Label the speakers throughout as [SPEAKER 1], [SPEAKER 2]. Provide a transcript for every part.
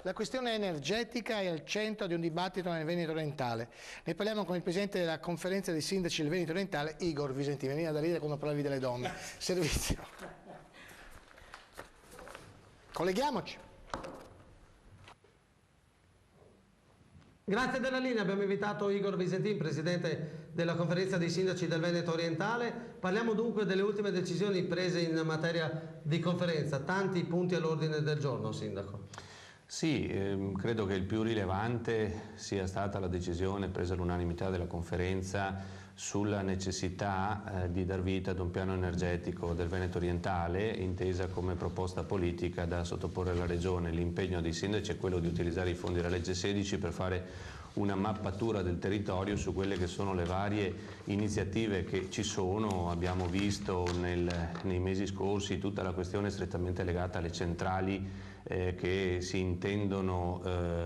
[SPEAKER 1] La questione energetica è al centro di un dibattito nel Veneto orientale. Ne parliamo con il presidente della conferenza dei sindaci del Veneto orientale, Igor Visentini. Veniva da ridere quando parlavi delle donne. Servizio. Colleghiamoci.
[SPEAKER 2] Grazie della linea, abbiamo invitato Igor Visentini, presidente della conferenza dei sindaci del Veneto orientale. Parliamo dunque delle ultime decisioni prese in materia di conferenza. Tanti punti all'ordine del giorno, sindaco.
[SPEAKER 3] Sì, credo che il più rilevante sia stata la decisione presa all'unanimità della conferenza sulla necessità di dar vita ad un piano energetico del Veneto orientale, intesa come proposta politica da sottoporre alla Regione. L'impegno dei sindaci è quello di utilizzare i fondi della legge 16 per fare una mappatura del territorio su quelle che sono le varie iniziative che ci sono. Abbiamo visto nei mesi scorsi tutta la questione strettamente legata alle centrali che si intendono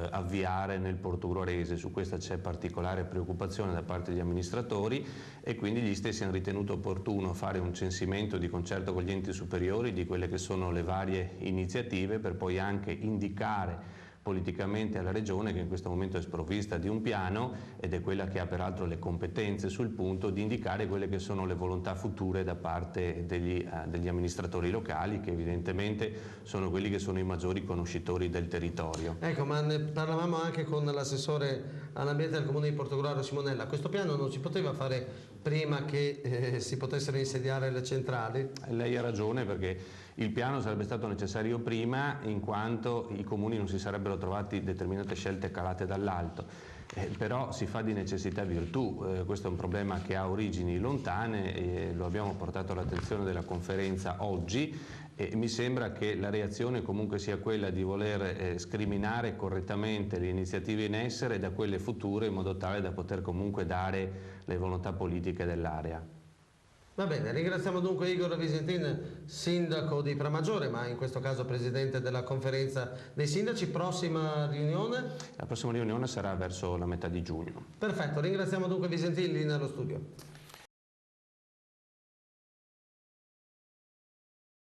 [SPEAKER 3] avviare nel Porto Gruarese. Su questa c'è particolare preoccupazione da parte degli amministratori e quindi gli stessi hanno ritenuto opportuno fare un censimento di concerto con gli enti superiori di quelle che sono le varie iniziative, per poi anche indicare politicamente alla Regione, che in questo momento è sprovvista di un piano ed è quella che ha peraltro le competenze sul punto, di indicare quelle che sono le volontà future da parte degli amministratori locali, che evidentemente sono quelli che sono i maggiori conoscitori del territorio.
[SPEAKER 2] Ecco, ma ne parlavamo anche con l'assessore all'ambiente del Comune di Portogruaro, Simonella. Questo piano non si poteva fare prima che si potessero insediare le centrali?
[SPEAKER 3] Lei ha ragione, perché il piano sarebbe stato necessario prima, in quanto i comuni non si sarebbero trovati determinate scelte calate dall'alto, però si fa di necessità virtù. Questo è un problema che ha origini lontane e lo abbiamo portato all'attenzione della conferenza oggi, e mi sembra che la reazione comunque sia quella di voler scriminare correttamente le iniziative in essere da quelle future, in modo tale da poter comunque dare le volontà politiche dell'area.
[SPEAKER 2] Va bene, ringraziamo dunque Igor Visentini, sindaco di Pramaggiore, ma in questo caso presidente della conferenza dei sindaci. Prossima riunione?
[SPEAKER 3] La prossima riunione sarà verso la metà di giugno.
[SPEAKER 2] Perfetto, ringraziamo dunque Visentini lì nello studio.